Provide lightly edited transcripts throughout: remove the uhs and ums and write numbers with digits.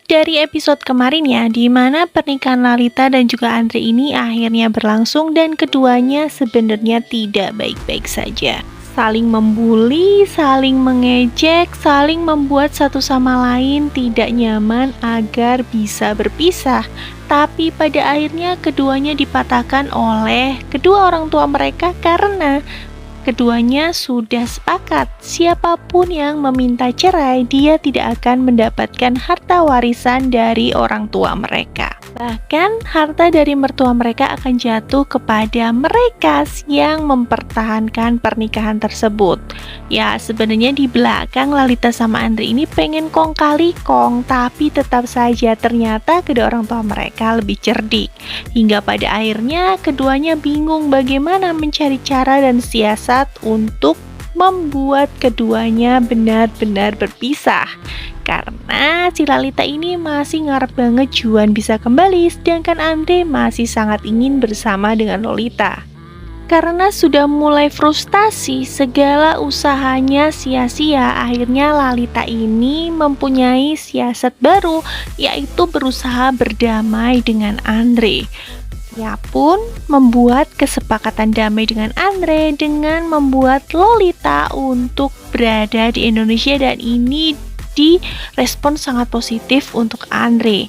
Dari episode kemarin ya, di mana pernikahan Lalita dan juga Andre ini akhirnya berlangsung dan keduanya sebenarnya tidak baik-baik saja. Saling membuli, saling mengejek, saling membuat satu sama lain tidak nyaman agar bisa berpisah. Tapi pada akhirnya keduanya dipatahkan oleh kedua orang tua mereka karena keduanya sudah sepakat, siapapun yang meminta cerai, dia tidak akan mendapatkan harta warisan dari orang tua mereka. Bahkan, harta dari mertua mereka akan jatuh kepada mereka yang mempertahankan pernikahan tersebut. Ya, sebenarnya di belakang Lalita sama Andre ini pengen kong kali kong, tapi tetap saja ternyata kedua orang tua mereka lebih cerdik. Hingga pada akhirnya, keduanya bingung bagaimana mencari cara dan siasat untuk membuat keduanya benar-benar berpisah. Karena si Lalita ini masih ngarep banget Juan bisa kembali, sedangkan Andre masih sangat ingin bersama dengan Lolita. Karena sudah mulai frustasi, segala usahanya sia-sia, akhirnya Lalita ini mempunyai siasat baru, yaitu berusaha berdamai dengan Andre. Ia pun membuat kesepakatan damai dengan Andre dengan membuat Lolita untuk berada di Indonesia, dan ini direspon sangat positif untuk Andre.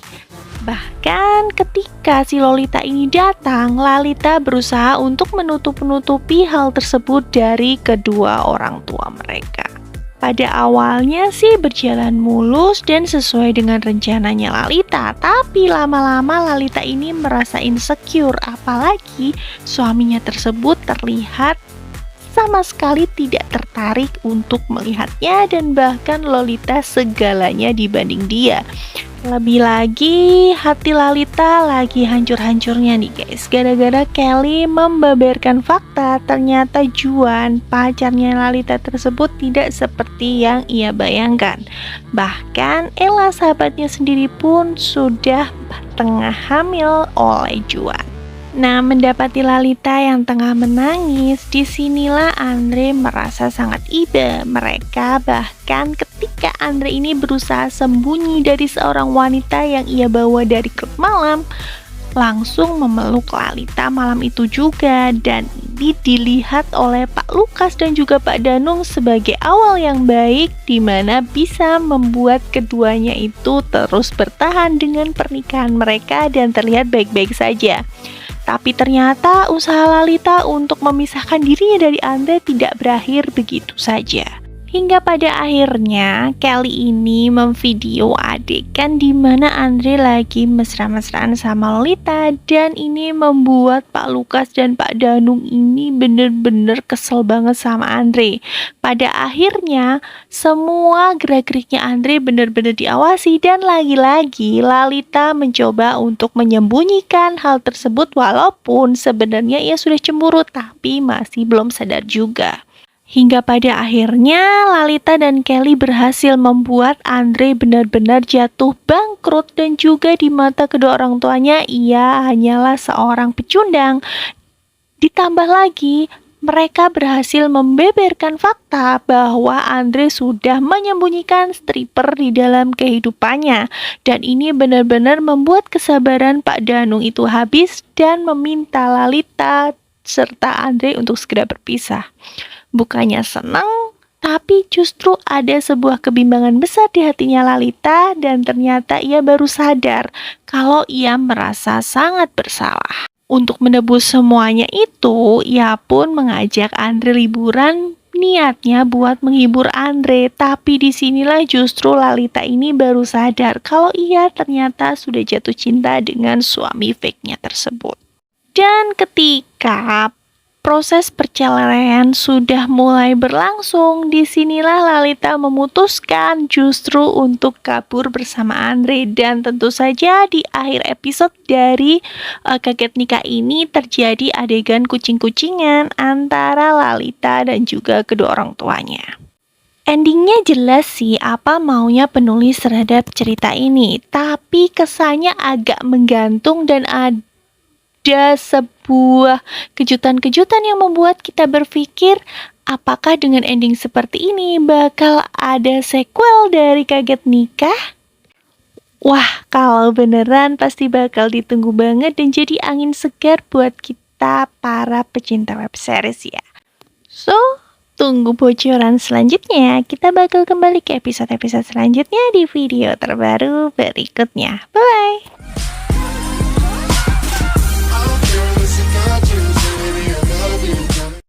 Bahkan ketika si Lolita ini datang, Lalita berusaha untuk menutup-nutupi hal tersebut dari kedua orang tua mereka. Pada awalnya sih berjalan mulus dan sesuai dengan rencananya Lalita, tapi lama-lama Lalita ini merasa insecure, apalagi suaminya tersebut terlihat sama sekali tidak tertarik untuk melihatnya, dan bahkan Lolita segalanya dibanding dia. Lebih lagi, hati Lalita lagi hancur-hancurnya nih guys, gara-gara Kelly membeberkan fakta ternyata Juan, pacarnya Lalita tersebut, tidak seperti yang ia bayangkan. Bahkan Ella sahabatnya sendiri pun sudah tengah hamil oleh Juan. Nah, mendapati Lalita yang tengah menangis, disinilah Andre merasa sangat iba. Mereka bahkan ketika Andre ini berusaha sembunyi dari seorang wanita yang ia bawa dari klub malam, langsung memeluk Lalita malam itu juga, dan ini dilihat oleh Pak Lukas dan juga Pak Danung sebagai awal yang baik, di mana bisa membuat keduanya itu terus bertahan dengan pernikahan mereka dan terlihat baik-baik saja. Tapi ternyata usaha Lalita untuk memisahkan dirinya dari Andre tidak berakhir begitu saja. Hingga pada akhirnya Kelly ini memvideo adegan di mana Andre lagi mesra-mesraan sama Lolita, dan ini membuat Pak Lukas dan Pak Danung ini bener-bener kesel banget sama Andre. Pada akhirnya semua gerak-geriknya Andre bener-bener diawasi, dan lagi-lagi Lalita mencoba untuk menyembunyikan hal tersebut walaupun sebenarnya ia sudah cemburu tapi masih belum sadar juga. Hingga pada akhirnya Lalita dan Kelly berhasil membuat Andre benar-benar jatuh bangkrut, dan juga di mata kedua orang tuanya ia hanyalah seorang pecundang. Ditambah lagi mereka berhasil membeberkan fakta bahwa Andre sudah menyembunyikan stripper di dalam kehidupannya, dan ini benar-benar membuat kesabaran Pak Danung itu habis dan meminta Lalita serta Andre untuk segera berpisah. Bukannya senang, tapi justru ada sebuah kebimbangan besar di hatinya Lalita, dan ternyata ia baru sadar kalau ia merasa sangat bersalah. Untuk menebus semuanya itu, ia pun mengajak Andre liburan, niatnya buat menghibur Andre. Tapi disinilah justru Lalita ini baru sadar kalau ia ternyata sudah jatuh cinta dengan suami fake-nya tersebut. Dan ketika proses perceraian sudah mulai berlangsung, disinilah Lalita memutuskan justru untuk kabur bersama Andre. Dan tentu saja di akhir episode dari Kaget Nikah ini terjadi adegan kucing-kucingan antara Lalita dan juga kedua orang tuanya. Endingnya jelas sih apa maunya penulis terhadap cerita ini, tapi kesannya agak menggantung dan ada sebuah kejutan-kejutan yang membuat kita berpikir apakah dengan ending seperti ini bakal ada sequel dari Kaget Nikah? Wah, kalau beneran pasti bakal ditunggu banget dan jadi angin segar buat kita para pecinta web series ya. So, tunggu bocoran selanjutnya. Kita bakal kembali ke episode-episode selanjutnya di video terbaru berikutnya. Bye!